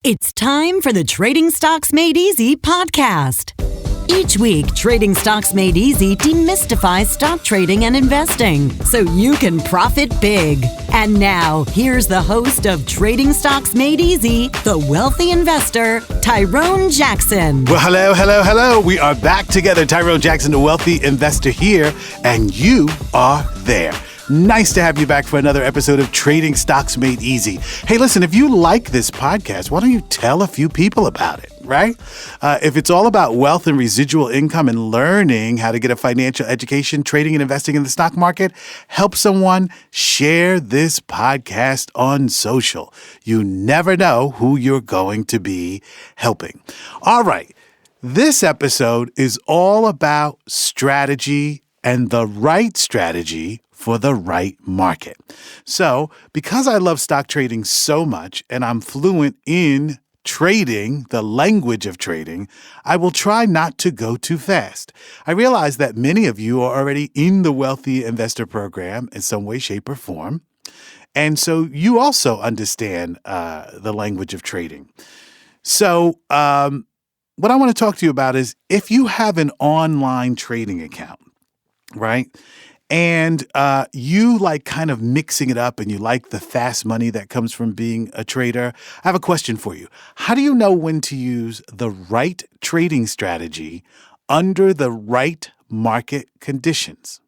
It's time for the Trading Stocks Made Easy podcast. Each week, Trading Stocks Made Easy demystifies stock trading and investing so you can profit big. And now, here's the host of Trading Stocks Made Easy, the wealthy investor, Tyrone Jackson. Well, hello. We are back together. Tyrone Jackson, the wealthy investor here, and you are there. Nice to have you back for another episode of Trading Stocks Made Easy. Hey, listen, if you like this podcast, why don't you tell a few people about it, right? If it's all about wealth and residual income and learning how to get a financial education, trading and investing in the stock market, help someone, share this podcast on social. You never know who you're going to be helping. All right. This episode is all about strategy and the right strategy for the right market. So, because I love stock trading so much and I'm fluent in trading, the language of trading, I will try not to go too fast. I realize that many of you are already in the Wealthy Investor Program in some way, shape, or form. And so you also understand the language of trading. So, what I want to talk to you about is if you have an online trading account, right? And you like kind of mixing it up and you like the fast money that comes from being a trader. I have a question for you. How do you know when to use the right trading strategy under the right market conditions?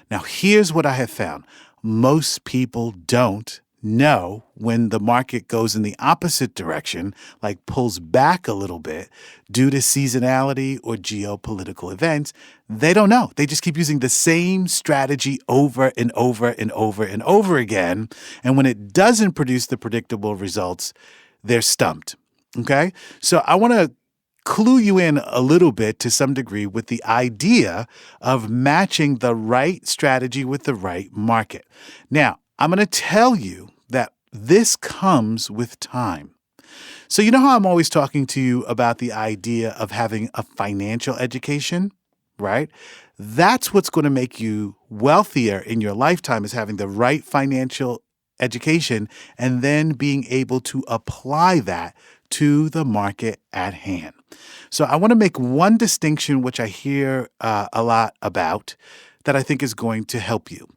Now, here's what I have found. Most people don't know when the market goes in the opposite direction, like pulls back a little bit due to seasonality or geopolitical events. They don't know. They just keep using the same strategy over and over and over and over again. And when it doesn't produce the predictable results, they're stumped. Okay? So I want to clue you in a little bit to some degree with the idea of matching the right strategy with the right market. Now, I'm going to tell you that this comes with time. So you know how I'm always talking to you about the idea of having a financial education, right? That's what's going to make you wealthier in your lifetime, is having the right financial education and then being able to apply that to the market at hand. So I want to make one distinction, which I hear a lot about, that I think is going to help you.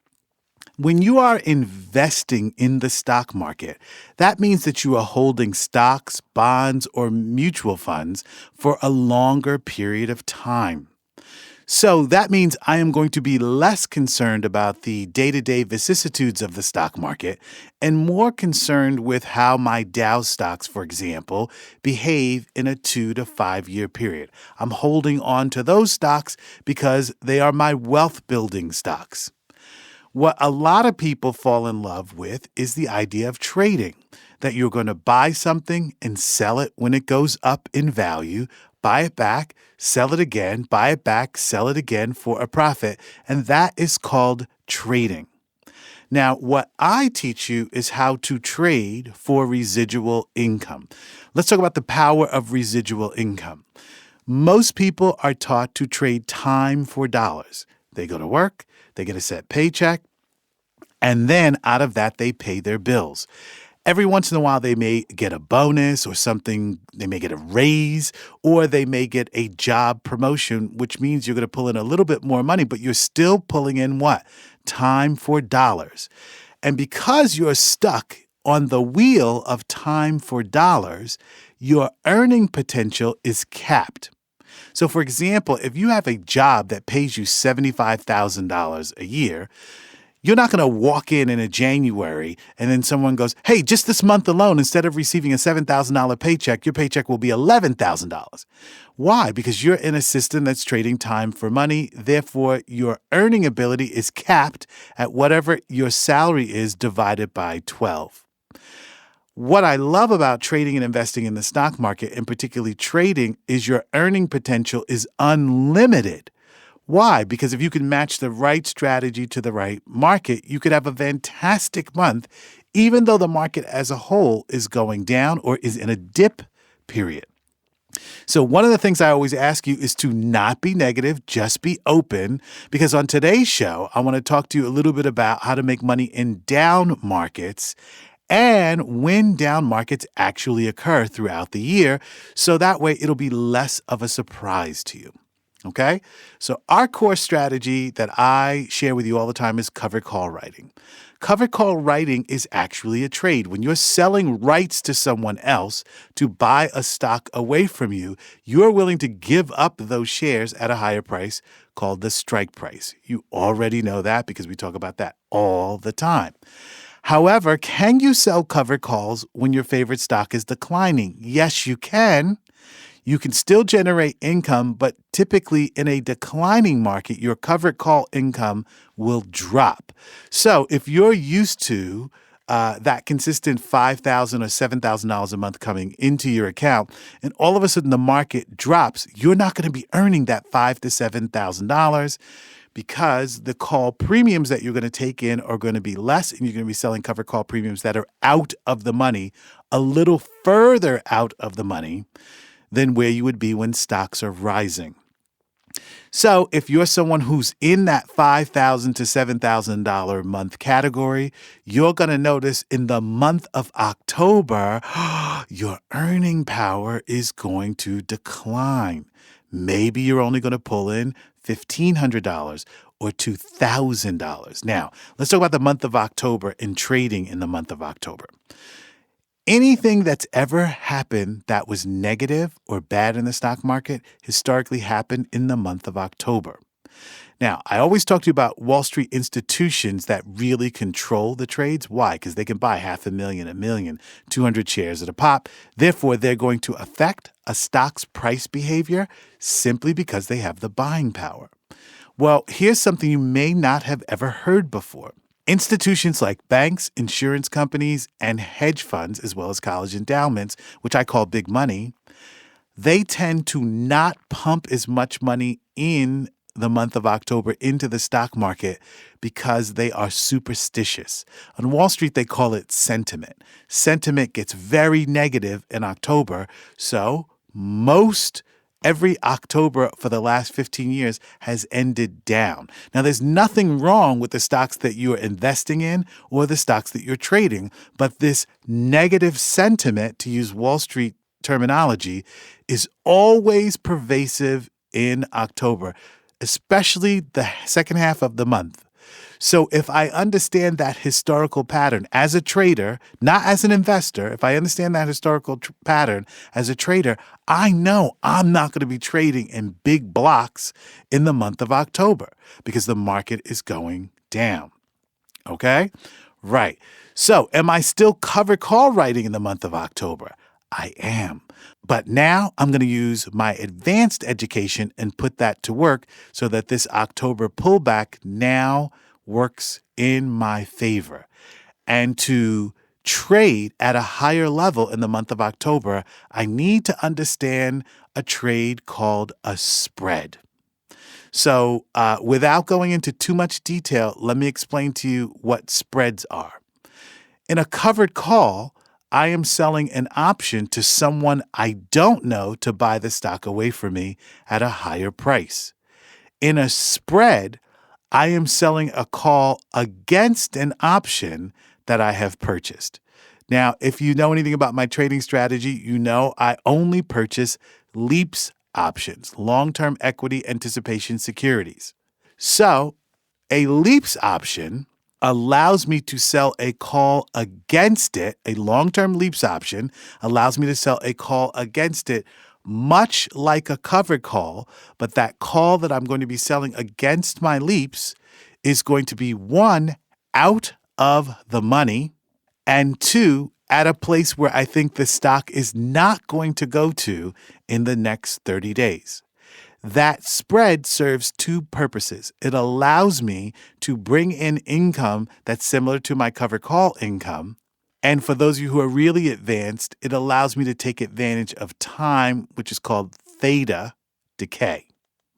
When you are investing in the stock market, that means that you are holding stocks, bonds, or mutual funds for a longer period of time. So that means I am going to be less concerned about the day-to-day vicissitudes of the stock market and more concerned with how my Dow stocks, for example, behave in a 2 to 5 year period. I'm holding on to those stocks because they are my wealth-building stocks. What a lot of people fall in love with is the idea of trading, that you're going to buy something and sell it when it goes up in value, buy it back, sell it again, buy it back, sell it again for a profit, and that is called trading. Now, what I teach you is how to trade for residual income. Let's talk about the power of residual income. Most people are taught to trade time for dollars. They go to work, they get a set paycheck, and then out of that, they pay their bills. Every once in a while, they may get a bonus or something. They may get a raise, or they may get a job promotion, which means you're going to pull in a little bit more money, but you're still pulling in what? Time for dollars. And because you're stuck on the wheel of time for dollars, your earning potential is capped. So, for example, if you have a job that pays you $75,000 a year, you're not going to walk in January and then someone goes, hey, just this month alone, instead of receiving a $7,000 paycheck, your paycheck will be $11,000. Why? Because you're in a system that's trading time for money. Therefore, your earning ability is capped at whatever your salary is divided by 12. What I love about trading and investing in the stock market, and particularly trading, is your earning potential is unlimited. Why? Because if you can match the right strategy to the right market, you could have a fantastic month, even though the market as a whole is going down or is in a dip period. So one of the things I always ask you is to not be negative, just be open, because on today's show, I want to talk to you a little bit about how to make money in down markets and when down markets actually occur throughout the year, so that way it'll be less of a surprise to you. Okay? So our core strategy that I share with you all the time is covered call writing. Covered call writing is actually a trade. When you're selling rights to someone else to buy a stock away from you, you're willing to give up those shares at a higher price called the strike price. You already know that because we talk about that all the time. However, can you sell covered calls when your favorite stock is declining? Yes, you can. You can still generate income, but typically in a declining market, your covered call income will drop. So if you're used to that consistent $5,000 or $7,000 a month coming into your account, and all of a sudden the market drops, you're not going to be earning that $5,000 to $7,000 because the call premiums that you're going to take in are going to be less, and you're going to be selling covered call premiums that are out of the money, a little further out of the money than where you would be when stocks are rising. So if you're someone who's in that $5,000 to $7,000 a month category, you're going to notice in the month of October, your earning power is going to decline. Maybe you're only going to pull in $1,500 or $2,000. Now, let's talk about the month of October and trading in the month of October. Anything that's ever happened that was negative or bad in the stock market historically happened in the month of October. Now, I always talk to you about Wall Street institutions that really control the trades. Why? Because they can buy 500,000, 1,000,000, 200 shares at a pop. Therefore, they're going to affect a stock's price behavior simply because they have the buying power. Well, here's something you may not have ever heard before. Institutions like banks, insurance companies, and hedge funds, as well as college endowments, which I call big money, they tend to not pump as much money in the month of October into the stock market because they are superstitious. On Wall Street, they call it sentiment. Sentiment gets very negative in October, so every October for the last 15 years has ended down. Now, there's nothing wrong with the stocks that you're investing in or the stocks that you're trading, but this negative sentiment, to use Wall Street terminology, is always pervasive in October, especially the second half of the month. So if I understand that historical pattern as a trader, not as an investor, if I understand that historical pattern as a trader, I know I'm not going to be trading in big blocks in the month of October because the market is going down. Okay? Right. So am I still covered call writing in the month of October? I am. But now I'm going to use my advanced education and put that to work so that this October pullback now works in my favor. And to trade at a higher level in the month of October, I need to understand a trade called a spread. So without going into too much detail, let me explain to you what spreads are. In a covered call, I am selling an option to someone I don't know to buy the stock away from me at a higher price. In a spread, I am selling a call against an option that I have purchased. Now, if you know anything about my trading strategy, you know I only purchase LEAPS options, long-term equity anticipation securities. So a LEAPS option allows me to sell a call against it. A long-term LEAPS option allows me to sell a call against it, much like a covered call, but that call that I'm going to be selling against my LEAPS is going to be, one, out of the money, and two, at a place where I think the stock is not going to go to in the next 30 days. That spread serves two purposes. It allows me to bring in income that's similar to my covered call income. And for those of you who are really advanced, it allows me to take advantage of time, which is called theta decay.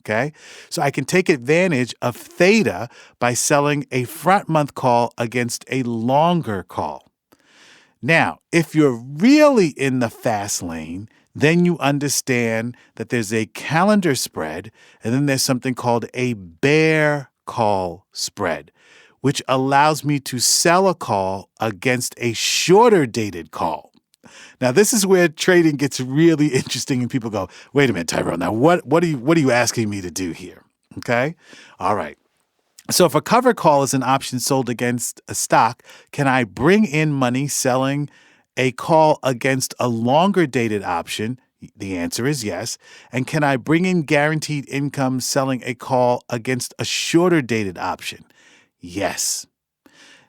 Okay? So I can take advantage of theta by selling a front month call against a longer call. Now, if you're really in the fast lane, then you understand that there's a calendar spread, and then there's something called a bear call spread, which allows me to sell a call against a shorter dated call. Now, this is where trading gets really interesting and people go, wait a minute, Tyrone, now what are you asking me to do here? Okay? All right. So if a cover call is an option sold against a stock, can I bring in money selling a call against a longer dated option? The answer is yes. And can I bring in guaranteed income selling a call against a shorter dated option? Yes.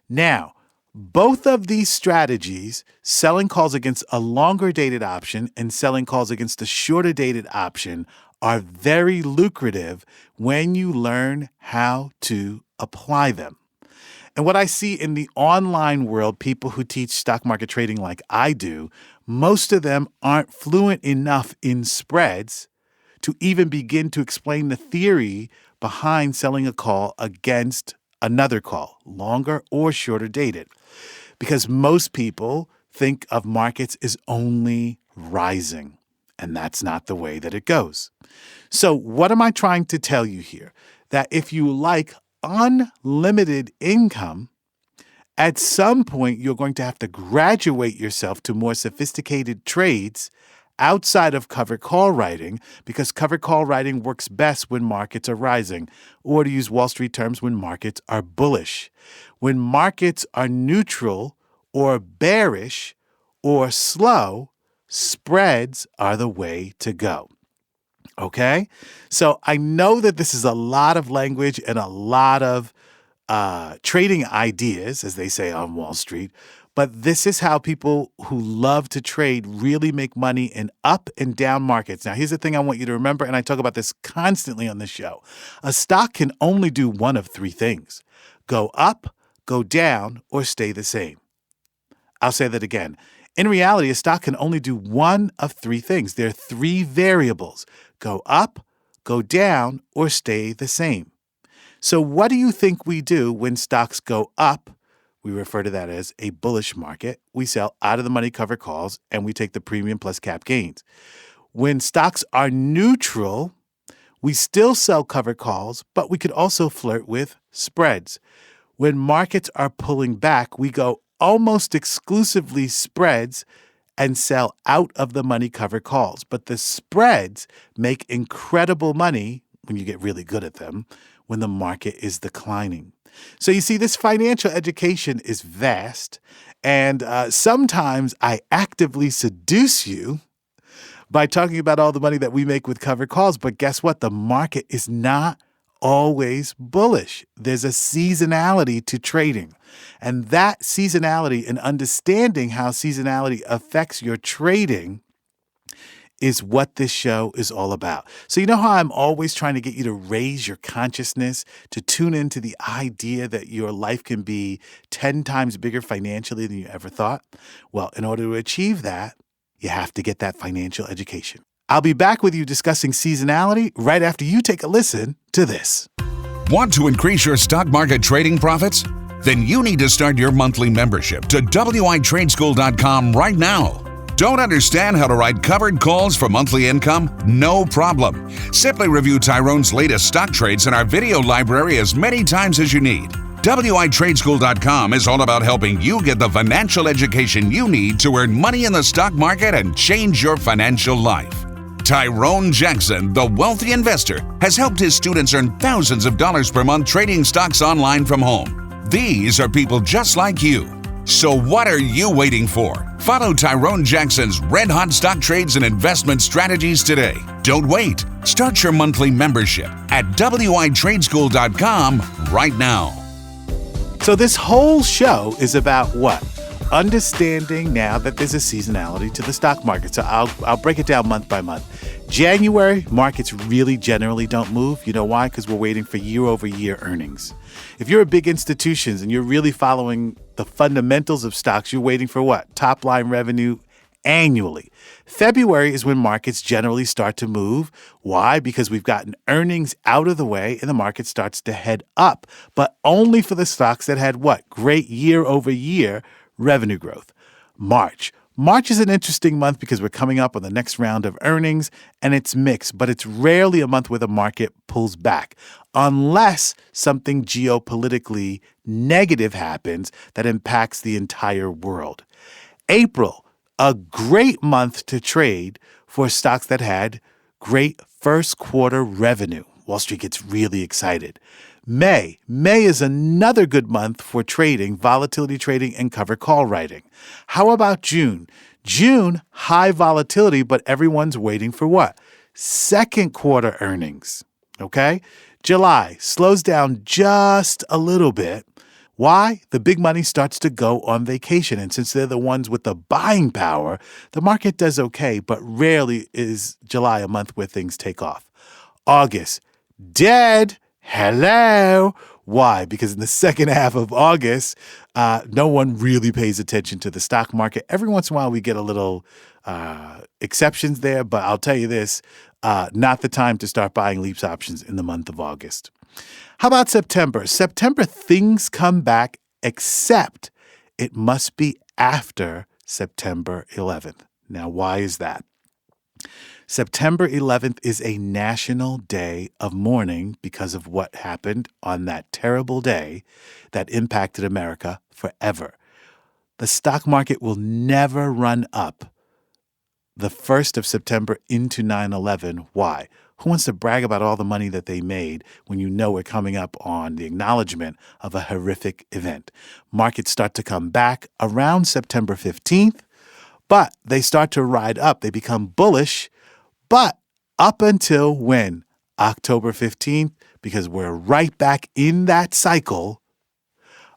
Now, both of these strategies, selling calls against a longer dated option and selling calls against a shorter dated option, are very lucrative when you learn how to apply them. And what I see in the online world, people who teach stock market trading like I do, most of them aren't fluent enough in spreads to even begin to explain the theory behind selling a call against another call, longer or shorter dated. Because most people think of markets as only rising, and that's not the way that it goes. So what am I trying to tell you here? That if you like unlimited income, at some point you're going to have to graduate yourself to more sophisticated trades outside of covered call writing, because covered call writing works best when markets are rising, or to use Wall Street terms, when markets are bullish. When markets are neutral or bearish or slow, spreads are the way to go. Okay? So I know that this is a lot of language and a lot of trading ideas, as they say on Wall Street, but this is how people who love to trade really make money in up and down markets. Now, here's the thing I want you to remember, and I talk about this constantly on the show. A stock can only do one of three things: go up, go down, or stay the same. I'll say that again. In reality, a stock can only do one of three things. There are three variables: go up, go down, or stay the same. So what do you think we do when stocks go up? We refer to that as a bullish market. We sell out of the money cover calls and we take the premium plus cap gains. When stocks are neutral, we still sell cover calls, but we could also flirt with spreads. When markets are pulling back, we go almost exclusively spreads and sell out of the money cover calls. But the spreads make incredible money when you get really good at them when the market is declining. So you see, this financial education is vast, and sometimes I actively seduce you by talking about all the money that we make with covered calls. But guess what? The market is not always bullish. There's a seasonality to trading. And that seasonality and understanding how seasonality affects your trading is what this show is all about. So you know how I'm always trying to get you to raise your consciousness, to tune into the idea that your life can be 10 times bigger financially than you ever thought? Well, in order to achieve that, you have to get that financial education. I'll be back with you discussing seasonality right after you take a listen to this. Want to increase your stock market trading profits? Then you need to start your monthly membership to witradeschool.com right now. Don't understand how to write covered calls for monthly income? No problem. Simply review Tyrone's latest stock trades in our video library as many times as you need. witradeschool.com is all about helping you get the financial education you need to earn money in the stock market and change your financial life. Tyrone Jackson, the wealthy investor, has helped his students earn thousands of dollars per month trading stocks online from home. These are people just like you. So what are you waiting for? Follow Tyrone Jackson's red-hot stock trades and investment strategies today. Don't wait. Start your monthly membership at witradeschool.com right now. So this whole show is about what? Understanding now that there's a seasonality to the stock market. So I'll break it down month by month. January, markets really generally don't move. You know why? Because we're waiting for year-over-year earnings. If you're a big institution and you're really following the fundamentals of stocks, you're waiting for what? Top-line revenue annually. February is when markets generally start to move. Why? Because we've gotten earnings out of the way and the market starts to head up, but only for the stocks that had what? Great year-over-year revenue growth. March. March is an interesting month because we're coming up on the next round of earnings, and it's mixed, but it's rarely a month where the market pulls back, unless something geopolitically negative happens that impacts the entire world. April, a great month to trade for stocks that had great first quarter revenue. Wall Street gets really excited. May is another good month for trading, volatility trading, and cover call writing. How about June? June, high volatility, but everyone's waiting for what? Second quarter earnings, okay? July slows down just a little bit. Why? The big money starts to go on vacation, and since they're the ones with the buying power, the market does okay, but rarely is July a month where things take off. August, dead. Hello. Why? Because in the second half of August, no one really pays attention to the stock market. Every once in a while, we get a little exceptions there, but I'll tell you this, not the time to start buying leaps options in the month of August. How about September? September, things come back, except it must be after September 11th. Now, why is that? September 11th is a national day of mourning because of what happened on that terrible day that impacted America forever. The stock market will never run up the 1st of September into 9/11. Why? Who wants to brag about all the money that they made when you know we're coming up on the acknowledgement of a horrific event? Markets start to come back around September 15th, but they start to ride up. They become bullish. But up until when? October 15th, because we're right back in that cycle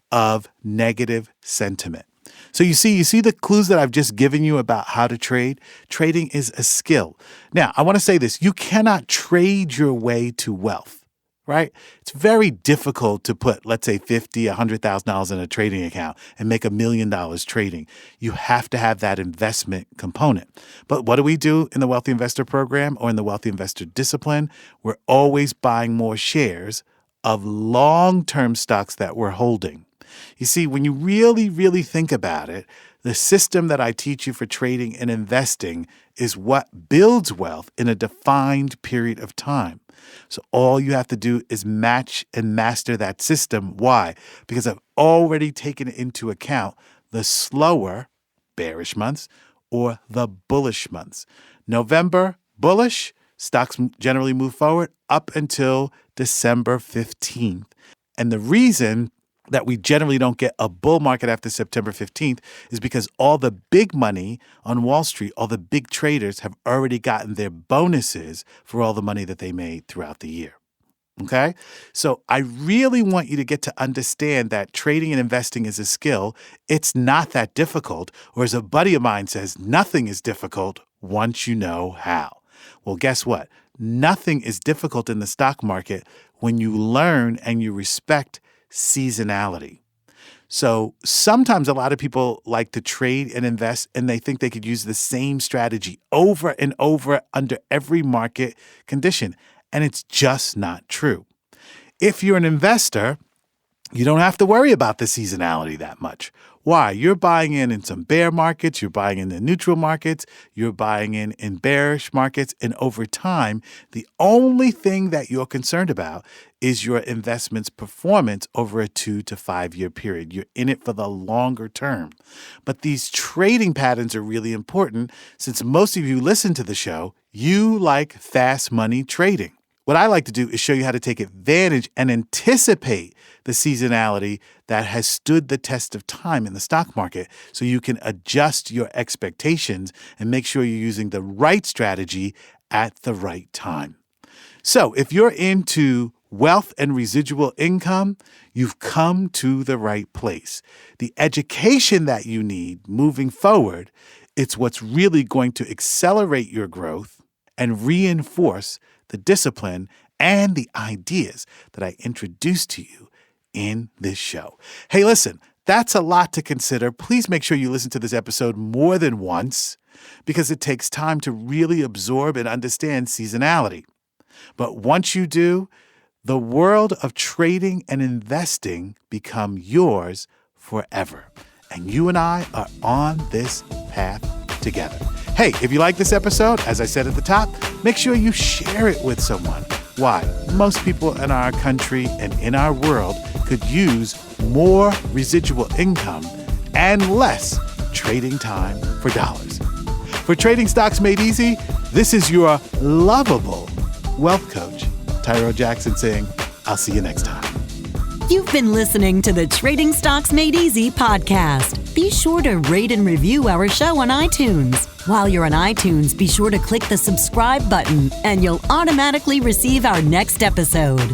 of negative sentiment. So you see the clues that I've just given you about how to trade? Trading is a skill. Now, I want to say this. You cannot trade your way to wealth, right? It's very difficult to put, let's say, $50,000, $100,000 in a trading account and make $1 million trading. You have to have that investment component. But what do we do in the Wealthy Investor Program or in the Wealthy Investor Discipline? We're always buying more shares of long-term stocks that we're holding. You see, when you really, really think about it, the system that I teach you for trading and investing is what builds wealth in a defined period of time. So all you have to do is match and master that system. Why? Because I've already taken into account the slower bearish months or the bullish months. November, bullish, stocks generally move forward up until December 15th. And the reason that we generally don't get a bull market after September 15th is because all the big money on Wall Street, all the big traders have already gotten their bonuses for all the money that they made throughout the year. Okay? So I really want you to get to understand that trading and investing is a skill. It's not that difficult. Or as a buddy of mine says, nothing is difficult once you know how. Well, guess what? Nothing is difficult in the stock market when you learn and you respect seasonality. So sometimes a lot of people like to trade and invest and they think they could use the same strategy over and over under every market condition. And it's just not true. If you're an investor, you don't have to worry about the seasonality that much. Why? You're buying in some bear markets, you're buying in the neutral markets, you're buying in bearish markets, and over time, the only thing that you're concerned about is your investment's performance over a 2 to 5 year period. You're in it for the longer term. But these trading patterns are really important since most of you listen to the show, you like fast money trading. What I like to do is show you how to take advantage and anticipate the seasonality that has stood the test of time in the stock market so you can adjust your expectations and make sure you're using the right strategy at the right time. So if you're into wealth and residual income, you've come to the right place. The education that you need moving forward, it's what's really going to accelerate your growth and reinforce the discipline and the ideas that I introduced to you in this show. Hey, listen, that's a lot to consider. Please make sure you listen to this episode more than once because it takes time to really absorb and understand seasonality. But once you do, the world of trading and investing become yours forever. and you and I are on this path together. Hey, if you like this episode, as I said at the top, make sure you share it with someone. Why? Most people in our country and in our world could use more residual income and less trading time for dollars. For Trading Stocks Made Easy, this is your lovable wealth coach, Tyrone Jackson, saying, I'll see you next time. You've been listening to the Trading Stocks Made Easy podcast. Be sure to rate and review our show on iTunes. While you're on iTunes, be sure to click the subscribe button and you'll automatically receive our next episode.